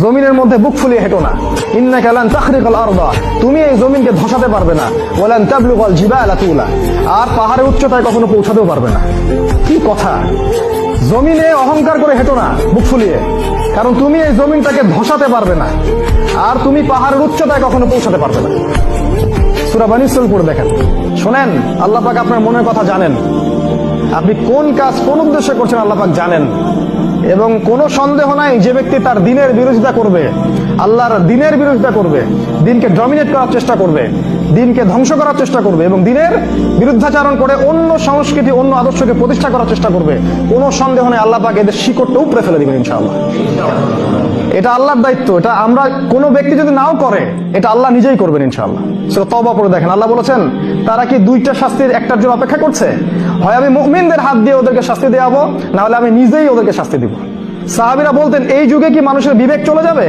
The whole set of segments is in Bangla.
জমিনের মধ্যে বুক ফুলিয়ে হেঁটো না। ইন্নাকা লান তাখরিকাল আরদা, তুমি এই জমিনকে ধসাতে পারবে না। ওয়ালান তাবলুগাল জিবালা তুলা, আর পাহাড়ের উচ্চতায় কখনো পৌঁছাতেও পারবে না। কি কথা! জমিনে অহংকার করে হেঁটো না বুক ফুলিয়ে, কারণ তুমি এই জমিনটাকে ধসাতে পারবে না, আর তুমি পাহাড়ের উচ্চতায় কখনো পৌঁছাতে পারবে না। সূরা বনী ইসরাঈল পড়ে দেখেন, শোনেন, আল্লাহ পাক আপনার মনের কথা জানেন। আপনি কোন কাজ কোন উদ্দেশ্যে করছেন আল্লাহ পাক জানেন, এবং কোনো সন্দেহ নাই যে ব্যক্তি তার দিনের বিরোধিতা করবে, আল্লাহর দিনের বিরোধিতা করবে, দিনকে ডমিনেট করার চেষ্টা করবে, দিনকে ধ্বংস করার চেষ্টা করবে এবং দিনের বিরুদ্ধাচারণ করে অন্য সংস্কৃতি অন্য আদর্শকে প্রতিষ্ঠা করার চেষ্টা করবে, কোনো সন্দেহ নেই আল্লাহ পাক এদের শিকড়টা উপড়ে ফেলে দিবেন ইনশাআল্লাহ। এটা আল্লাহর দায়িত্ব। এটা আমরা কোনো ব্যক্তি যদি নাও করে, এটা আল্লাহ নিজেই করবেন ইনশাআল্লাহ। সূরা তওবা পড়ে দেখেন, আল্লাহ বলেছেন তারা কি দুইটা শাস্তির একটার জন্য অপেক্ষা করছে? হয় আমি মুমিনদের হাত দিয়ে ওদেরকে শাস্তি দেওয়াবো, না হলে আমি নিজেই ওদেরকে শাস্তি দিব। সাহাবীরা বলতেন এই যুগে কি মানুষের বিবেক চলে যাবে?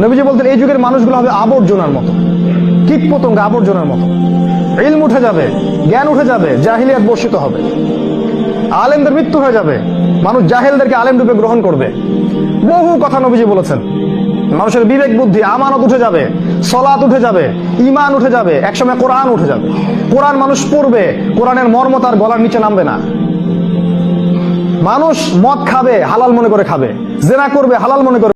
নবীজি বলতেন এই যুগের মানুষগুলো হবে আবর্জনার মতো, কীট পতঙ্গ আবর্জনার মতো। ইলম উঠে যাবে, জ্ঞান উঠে যাবে, জাহিলিয়াত বর্ষিত হবে, আলেমদের মৃত্যু হয়ে যাবে, মানুষ জাহেলদেরকে আলেম রূপে গ্রহণ করবে। বহু কথা নবীজি বলেছেন। মানুষের বিবেক বুদ্ধি আমানত উঠে যাবে, সলাত উঠে যাবে, ঈমান উঠে যাবে, একসময় কোরআন উঠে যাবে। কোরআন মানুষ পড়বে, কোরআনের মর্ম তার গলার নিচে নামবে না। মানুষ মদ খাবে হালাল মনে করে খাবে, জেনা করবে হালাল মনে করে